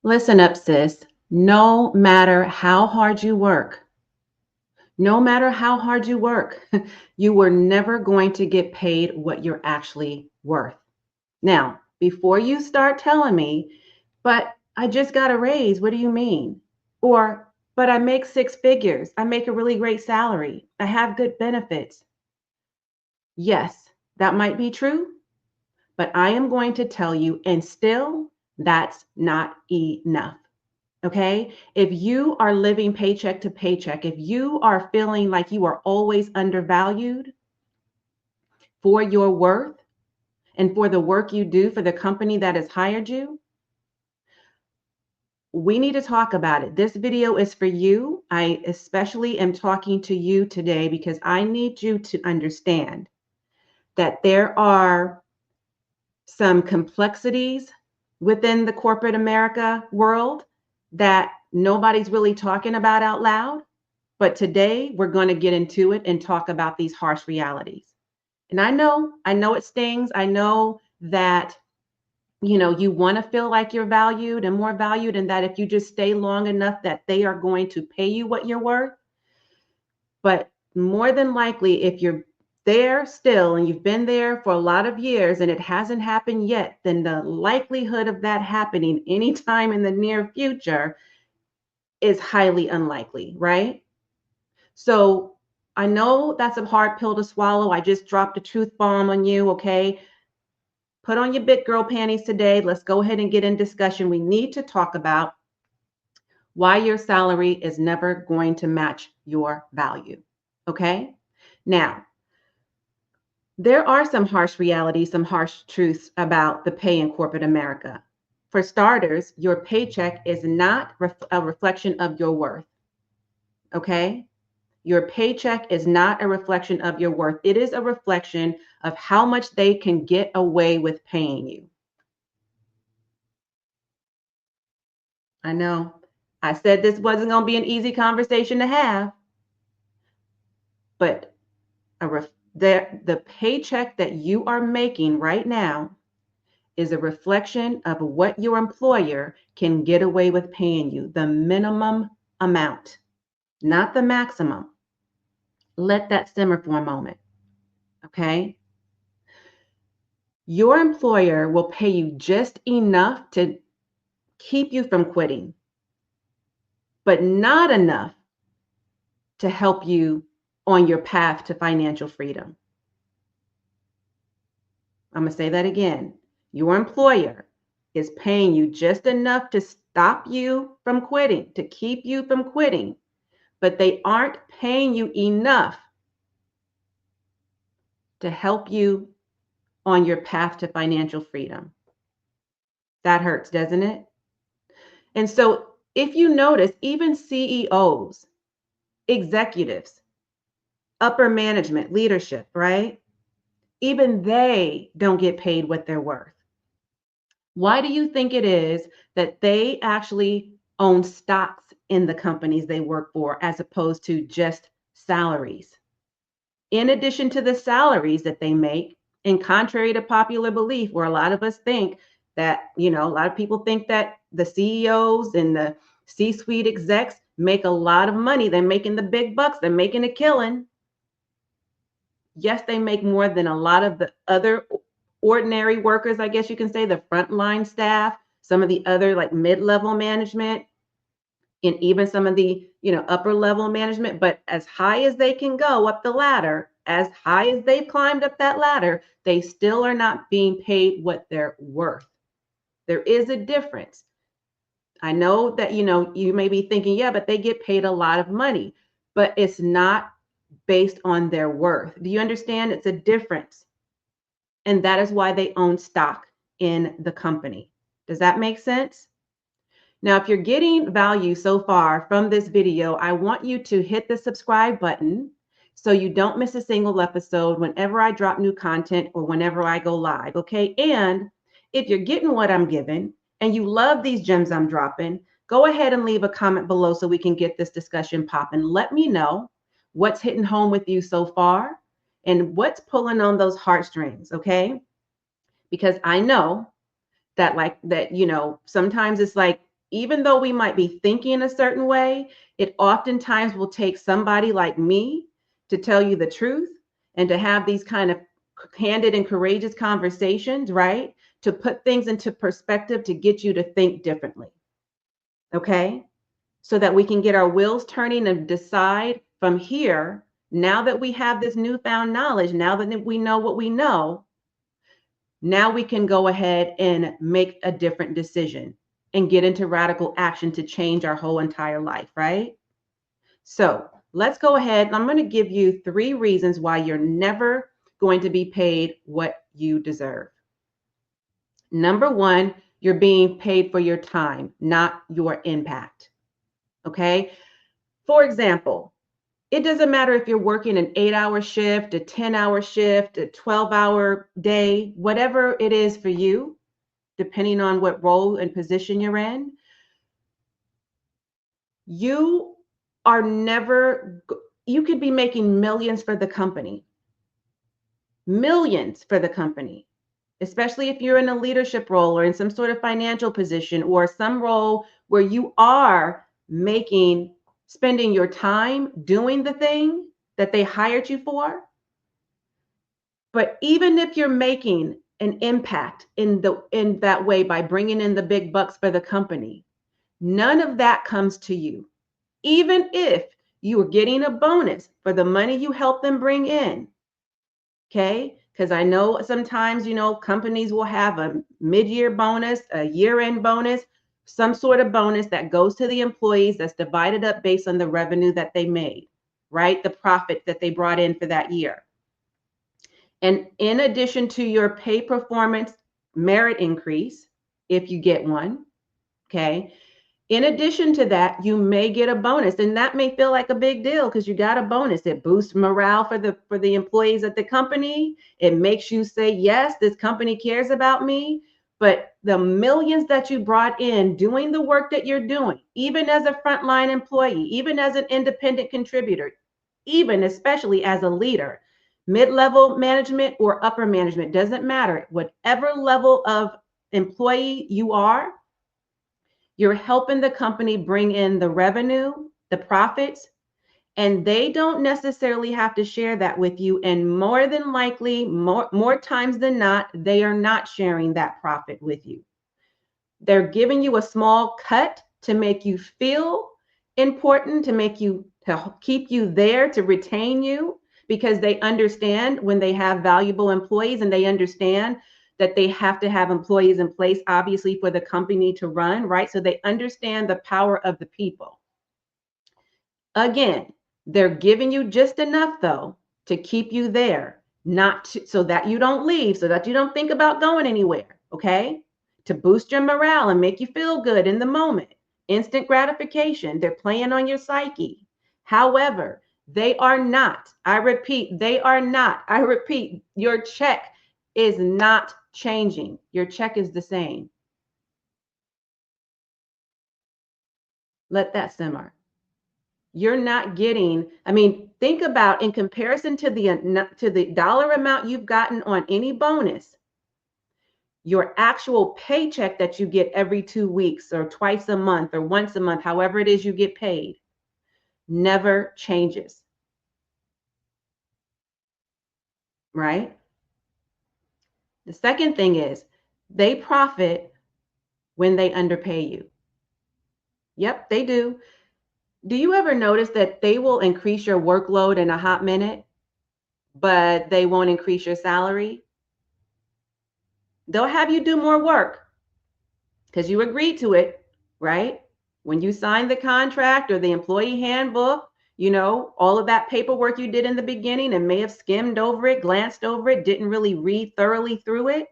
Listen up, sis. No matter how hard you work, no matter how hard you work, you were never going to get paid what you're actually worth. Now, before you start telling me, but I just got a raise, what do you mean? Or, but I make six figures, I make a really great salary, I have good benefits. Yes, that might be true, but I am going to tell you, and still, that's not enough. Okay. If you are living paycheck to paycheck, if you are feeling like you are always undervalued for your worth and for the work you do for the company that has hired you, we need to talk about it. This video is for you. I especially am talking to you today because I need you to understand that there are some complexities within the corporate America world that nobody's really talking about out loud. But today we're going to get into it and talk about these harsh realities. And I know it stings. I know that, you want to feel like you're valued and more valued, and that if you just stay long enough that they are going to pay you what you're worth. But more than likely, if you're there still and you've been there for a lot of years and it hasn't happened yet, then the likelihood of that happening anytime in the near future is highly unlikely, right? So I know that's a hard pill to swallow. I just dropped a truth bomb on you, okay? Put on your big girl panties today. Let's go ahead and get in discussion. We need to talk about why your salary is never going to match your value, okay? Now, there are some harsh realities, some harsh truths about the pay in corporate America. For starters, your paycheck is not a reflection of your worth, okay? Your paycheck is not a reflection of your worth. It is a reflection of how much they can get away with paying you. I know. I said this wasn't going to be an easy conversation to have, but the paycheck that you are making right now is a reflection of what your employer can get away with paying you, the minimum amount, not the maximum. Let that simmer for a moment, okay? Your employer will pay you just enough to keep you from quitting, but not enough to help you on your path to financial freedom. I'm going to say that again. Your employer is paying you just enough to stop you from quitting, to keep you from quitting, but they aren't paying you enough to help you on your path to financial freedom. That hurts, doesn't it? And so, if you notice, even CEOs, executives, upper management, leadership, right? Even they don't get paid what they're worth. Why do you think it is that they actually own stocks in the companies they work for as opposed to just salaries? In addition to the salaries that they make, and contrary to popular belief, where a lot of us think that, a lot of people think that the CEOs and the C suite execs make a lot of money. They're making the big bucks, they're making a killing. Yes, they make more than a lot of the other ordinary workers, I guess you can say, the frontline staff, some of the other like mid-level management, and even some of the, upper level management. But as high as they can go up the ladder, as high as they've climbed up that ladder, they still are not being paid what they're worth. There is a difference. I know that, you may be thinking, yeah, but they get paid a lot of money, but it's not based on their worth. Do you understand? It's a difference. And that is why they own stock in the company. Does that make sense? Now, if you're getting value so far from this video, I want you to hit the subscribe button so you don't miss a single episode whenever I drop new content or whenever I go live, okay? And if you're getting what I'm giving and you love these gems I'm dropping, go ahead and leave a comment below so we can get this discussion popping. Let me know what's hitting home with you so far and what's pulling on those heartstrings, okay? Because I know that sometimes it's like even though we might be thinking a certain way, it oftentimes will take somebody like me to tell you the truth and to have these kind of candid and courageous conversations, right? To put things into perspective to get you to think differently. Okay? So that we can get our wheels turning and decide from here, now that we have this newfound knowledge, now that we know what we know, now we can go ahead and make a different decision and get into radical action to change our whole entire life, right? So let's go ahead. I'm going to give you 3 reasons why you're never going to be paid what you deserve. Number 1, you're being paid for your time, not your impact. Okay? For example, it doesn't matter if you're working an 8-hour shift, a 10-hour shift, a 12-hour day, whatever it is for you, depending on what role and position you're in, you are never, you could be making millions for the company, millions for the company, especially if you're in a leadership role or in some sort of financial position or some role where you are making, spending your time doing the thing that they hired you for. But even if you're making an impact in that way by bringing in the big bucks for the company, none of that comes to you. Even if you are getting a bonus for the money you help them bring in, okay? Because I know sometimes, companies will have a mid-year bonus, a year-end bonus, some sort of bonus that goes to the employees that's divided up based on the revenue that they made, right? The profit that they brought in for that year. And in addition to your pay performance merit increase, if you get one, okay? In addition to that, you may get a bonus, and that may feel like a big deal because you got a bonus. It boosts morale for the employees at the company. It makes you say, yes, this company cares about me. But the millions that you brought in doing the work that you're doing, even as a frontline employee, even as an independent contributor, even especially as a leader, mid-level management or upper management, doesn't matter. Whatever level of employee you are, you're helping the company bring in the revenue, the profits, and they don't necessarily have to share that with you. And more than likely, more times than not, they are not sharing that profit with you. They're giving you a small cut to make you feel important, to keep you there, to retain you, because they understand when they have valuable employees and they understand that they have to have employees in place, obviously, for the company to run, right? So they understand the power of the people. Again, they're giving you just enough, though, to keep you there, so that you don't leave, so that you don't think about going anywhere, okay? To boost your morale and make you feel good in the moment. Instant gratification. They're playing on your psyche. However, they are not, I repeat, they are not, I repeat, your check is not changing. Your check is the same. Let that simmer. You're not getting, think about in comparison to the dollar amount you've gotten on any bonus, your actual paycheck that you get every 2 weeks or twice a month or once a month, however it is you get paid, never changes. Right? The second thing is they profit when they underpay you. Yep, they do. Do you ever notice that they will increase your workload in a hot minute, but they won't increase your salary? They'll have you do more work because you agreed to it, right? When you signed the contract or the employee handbook, all of that paperwork you did in the beginning and may have skimmed over it, glanced over it, didn't really read thoroughly through it.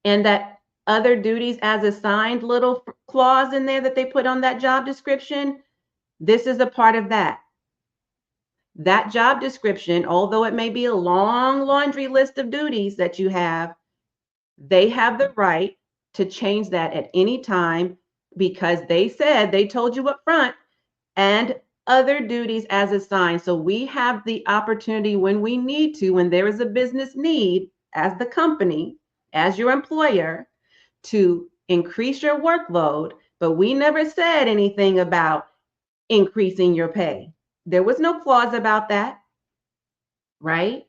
And that other duties as assigned little clause in there that they put on that job description, this is a part of that. That job description, although it may be a long laundry list of duties that you have, they have the right to change that at any time because they told you up front, and other duties as assigned. So we have the opportunity when we need to, when there is a business need as the company, as your employer, to increase your workload, but we never said anything about increasing your pay. There was no clause about that, right?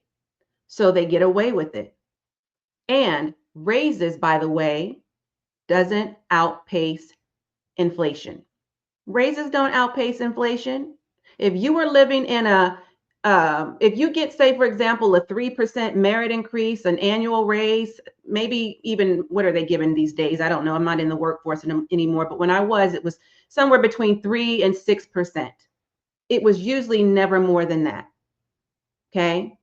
So they get away with it. And raises, by the way, doesn't outpace inflation. Raises don't outpace inflation. If you were living in if you get, say, for example, a 3% merit increase, an annual raise, maybe even what are they giving these days? I don't know. I'm not in the workforce anymore. But when I was, it was somewhere between 3 and 6%. It was usually never more than that. Okay.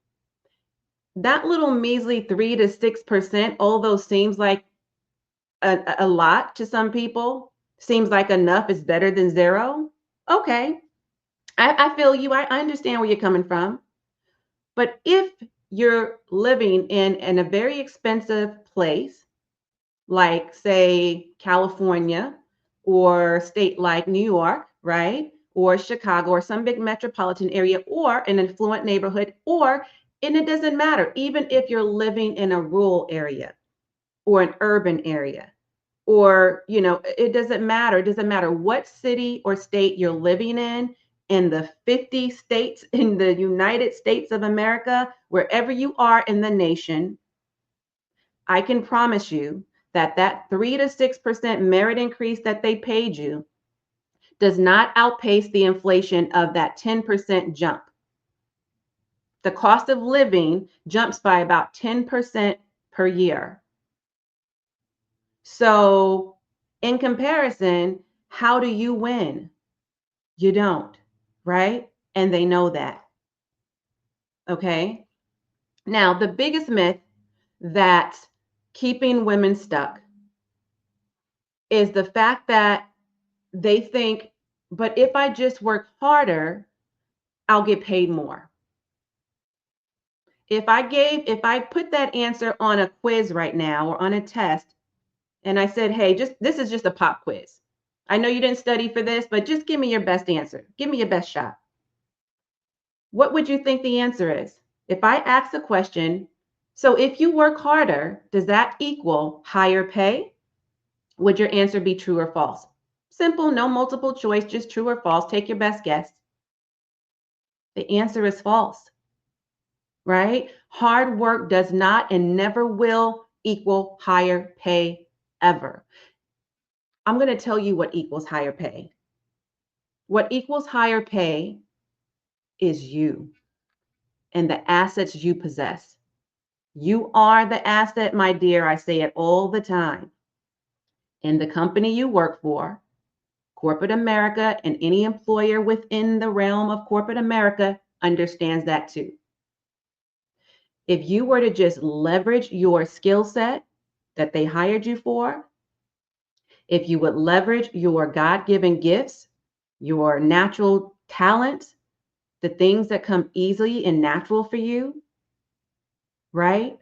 That little measly 3 to 6%, although seems like a lot to some people, seems like enough is better than zero. Okay. I feel you. I understand where you're coming from. But if you're living in a very expensive place, like, say, California or state like New York, right? Or Chicago or some big metropolitan area or an affluent neighborhood, and it doesn't matter, even if you're living in a rural area or an urban area, or, it doesn't matter. It doesn't matter what city or state you're living in the 50 states in the United States of America, wherever you are in the nation, I can promise you that 3 to 6% merit increase that they paid you does not outpace the inflation of that 10% jump. The cost of living jumps by about 10% per year. So, in comparison, how do you win? You don't, right? And they know that. Okay. Now, the biggest myth that's keeping women stuck is the fact that they think, but if I just work harder, I'll get paid more. If I put that answer on a quiz right now or on a test, and I said, hey, this is just a pop quiz. I know you didn't study for this, but just give me your best answer. Give me your best shot. What would you think the answer is? If I ask the question, so if you work harder, does that equal higher pay? Would your answer be true or false? Simple, no multiple choice, just true or false. Take your best guess. The answer is false, right? Hard work does not and never will equal higher pay ever. I'm going to tell you what equals higher pay. What equals higher pay is you and the assets you possess. You are the asset, my dear. I say it all the time. In the company you work for, corporate America, and any employer within the realm of corporate America understands that too. If you were to just leverage your skill set that they hired you for, if you would leverage your God-given gifts, your natural talents, the things that come easily and natural for you, right?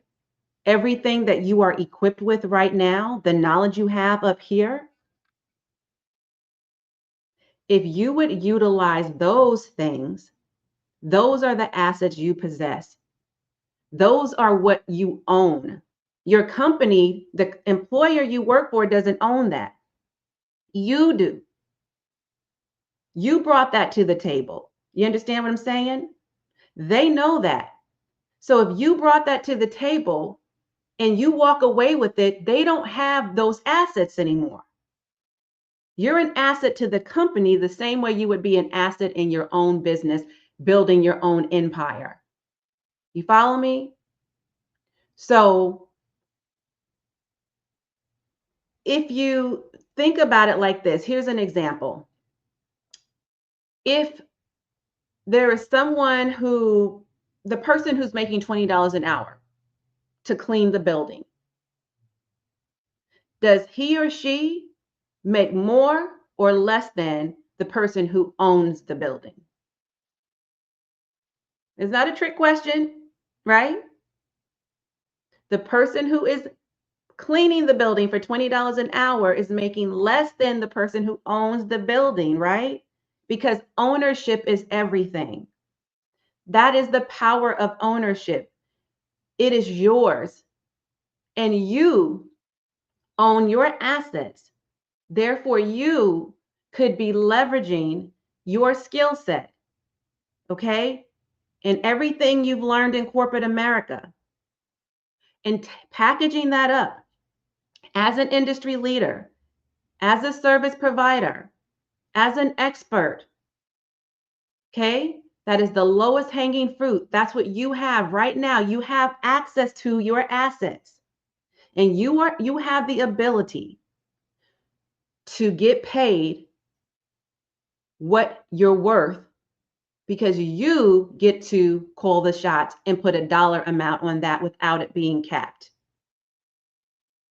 Everything that you are equipped with right now, the knowledge you have up here, if you would utilize those things, those are the assets you possess. Those are what you own. Your company, the employer you work for, doesn't own that. You do. You brought that to the table. You understand what I'm saying? They know that. So if you brought that to the table and you walk away with it, they don't have those assets anymore. You're an asset to the company the same way you would be an asset in your own business, building your own empire. You follow me? So if you think about it like this, here's an example. If there is the person who's making $20 an hour to clean the building, does he or she make more or less than the person who owns the building? It's not a trick question, right? The person who is cleaning the building for $20 an hour is making less than the person who owns the building, right? Because ownership is everything. That is the power of ownership. It is yours. And you own your assets. Therefore, you could be leveraging your skill set, okay? And everything you've learned in corporate America and packaging that up as an industry leader, as a service provider, as an expert, okay? That is the lowest hanging fruit. That's what you have right now. You have access to your assets and you have the ability to get paid what you're worth because you get to call the shots and put a dollar amount on that without it being capped.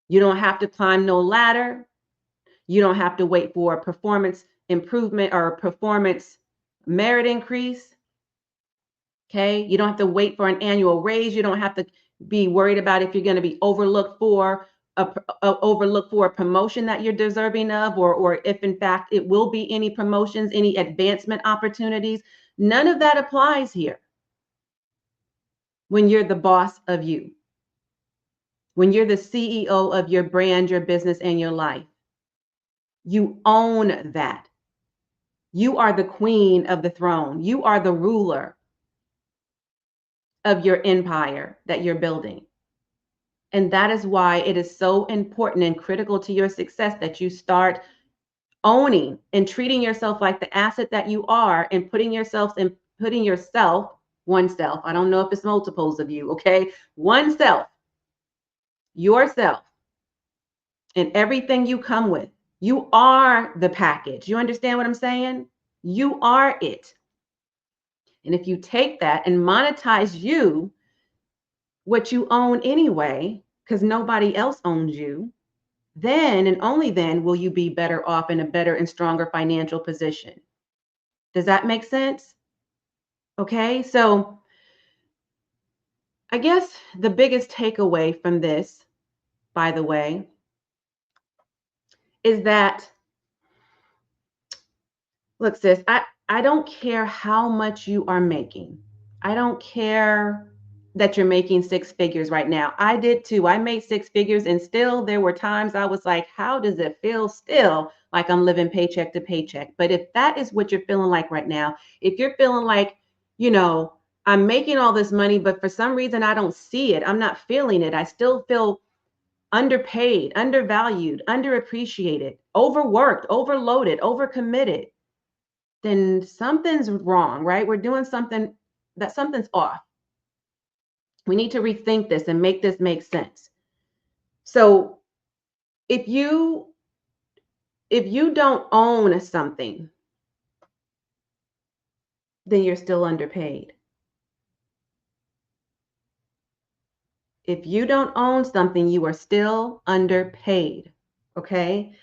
You don't have to climb no ladder. You don't have to wait for a performance improvement or a performance merit increase. Okay. You don't have to wait for an annual raise. You don't have to be worried about if you're going to be overlooked for a promotion that you're deserving of, or if in fact it will be any promotions, any advancement opportunities. None of that applies here when you're the boss of you, when you're the CEO of your brand, your business, and your life. You own that. You are the queen of the throne. You are the ruler of your empire that you're building. And that is why it is so important and critical to your success that you start owning and treating yourself like the asset that you are and putting yourself, oneself, I don't know if it's multiples of you, okay? Oneself, yourself, and everything you come with. You are the package. You understand what I'm saying? You are it. And if you take that and monetize you, what you own anyway, because nobody else owns you, then and only then will you be better off in a better and stronger financial position. Does that make sense? Okay, so I guess the biggest takeaway from this, by the way, is that, look, sis, I don't care how much you are making. I don't care that you're making six figures right now. I did too. I made six figures and still there were times I was like, how does it feel still like I'm living paycheck to paycheck? But if that is what you're feeling like right now, if you're feeling like, I'm making all this money, but for some reason I don't see it, I'm not feeling it. I still feel underpaid, undervalued, underappreciated, overworked, overloaded, overcommitted, then something's wrong, right? We're doing something's off. We need to rethink this and make this make sense. So if you don't own something, then you're still underpaid. If you don't own something, you are still underpaid. Okay?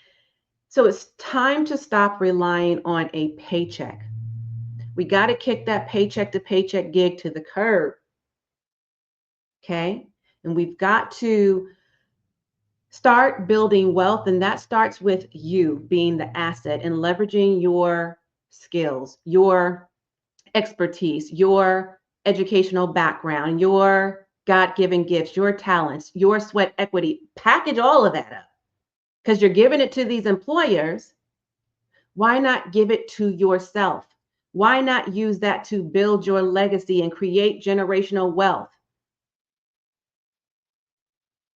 So it's time to stop relying on a paycheck. We got to kick that paycheck to paycheck gig to the curb. Okay? And we've got to start building wealth, and that starts with you being the asset and leveraging your skills, your expertise, your educational background, your God-given gifts, your talents, your sweat equity. Package all of that up because you're giving it to these employers. Why not give it to yourself? Why not use that to build your legacy and create generational wealth?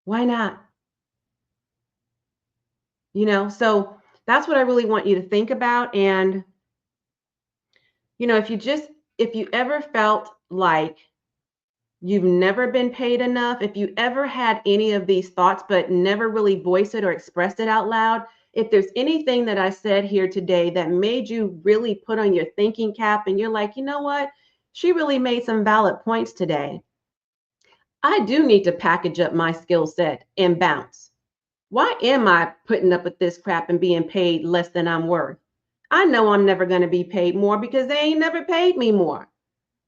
Why not? So that's what I really want you to think about. And, if you ever felt like you've never been paid enough, if you ever had any of these thoughts, but never really voiced it or expressed it out loud, if there's anything that I said here today that made you really put on your thinking cap and you're like, you know what? She really made some valid points today. I do need to package up my skill set and bounce. Why am I putting up with this crap and being paid less than I'm worth? I know I'm never going to be paid more because they ain't never paid me more.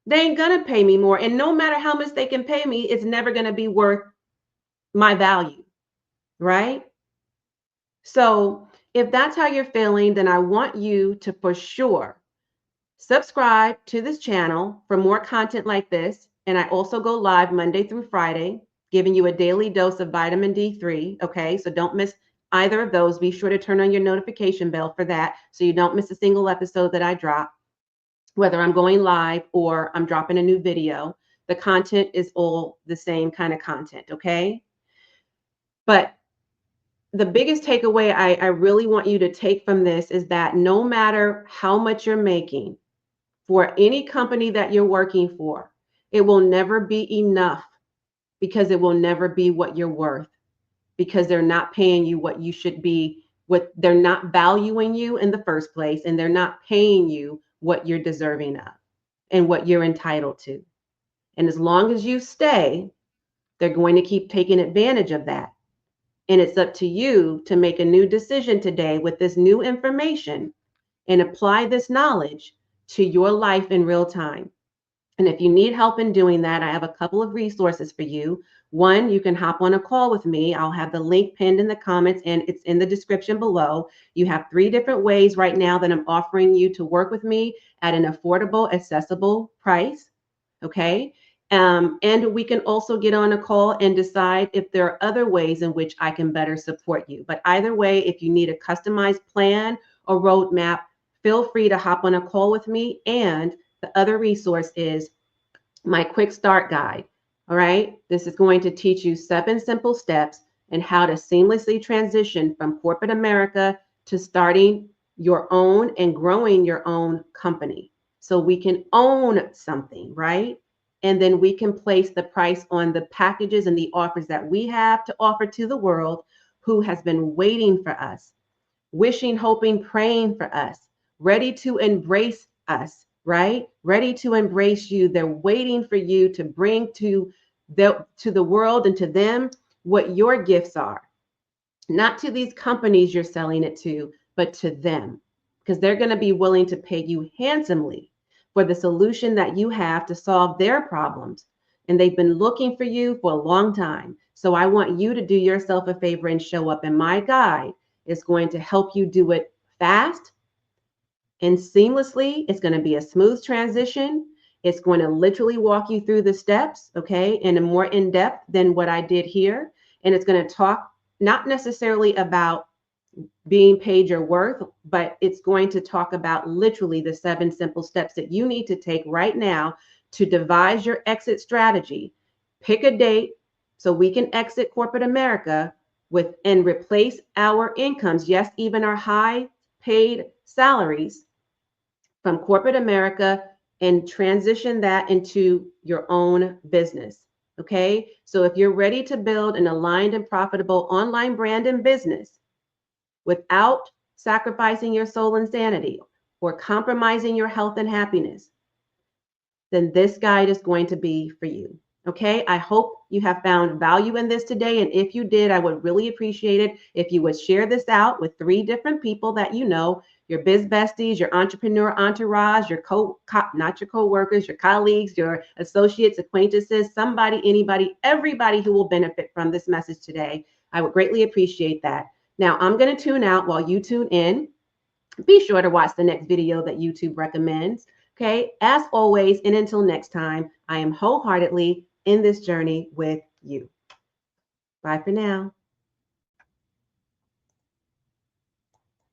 They ain't going to pay me more. And no matter how much they can pay me, it's never going to be worth my value, right? So if that's how you're feeling, then I want you to for sure subscribe to this channel for more content like this. And I also go live Monday through Friday, giving you a daily dose of vitamin D3. Okay, so don't miss either of those, be sure to turn on your notification bell for that so you don't miss a single episode that I drop, whether I'm going live or I'm dropping a new video. The content is all the same kind of content, okay? But the biggest takeaway I really want you to take from this is that no matter how much you're making for any company that you're working for, it will never be enough because it will never be what you're worth because they're not paying you what you should be, what they're not valuing you in the first place, and they're not paying you what you're deserving of and what you're entitled to. And as long as you stay, they're going to keep taking advantage of that. And it's up to you to make a new decision today with this new information and apply this knowledge to your life in real time. And if you need help in doing that, I have a couple of resources for you. One, you can hop on a call with me. I'll have the link pinned in the comments and it's in the description below. You have 3 different ways right now that I'm offering you to work with me at an affordable, accessible price. Okay. And we can also get on a call and decide if there are other ways in which I can better support you. But either way, if you need a customized plan or roadmap, feel free to hop on a call with me. And the other resource is my quick start guide. All right. This is going to teach you 7 simple steps and how to seamlessly transition from corporate America to starting your own and growing your own company. So we can own something, right? And then we can place the price on the packages and the offers that we have to offer to the world who has been waiting for us, wishing, hoping, praying for us, ready to embrace us, right? Ready to embrace you. They're waiting for you to bring to the world and to them what your gifts are. Not to these companies you're selling it to, but to them, because they're going to be willing to pay you handsomely for the solution that you have to solve their problems. And they've been looking for you for a long time. So I want you to do yourself a favor and show up. And my guide is going to help you do it fast and seamlessly. It's going to be a smooth transition. It's going to literally walk you through the steps, okay, and more in depth than what I did here. And it's going to talk not necessarily about being paid your worth, but it's going to talk about literally the 7 simple steps that you need to take right now to devise your exit strategy. Pick a date so we can exit corporate America with and replace our incomes, yes, even our high paid salaries from corporate America and transition that into your own business. Okay. So if you're ready to build an aligned and profitable online brand and business without sacrificing your soul and sanity or compromising your health and happiness, then this guide is going to be for you. Okay, I hope you have found value in this today. And if you did, I would really appreciate it if you would share this out with 3 different people that you know, your biz besties, your entrepreneur entourage, not your co-workers, your colleagues, your associates, acquaintances, somebody, anybody, everybody who will benefit from this message today. I would greatly appreciate that. Now, I'm going to tune out while you tune in. Be sure to watch the next video that YouTube recommends. Okay, as always, and until next time, I am wholeheartedly in this journey with you. Bye for now.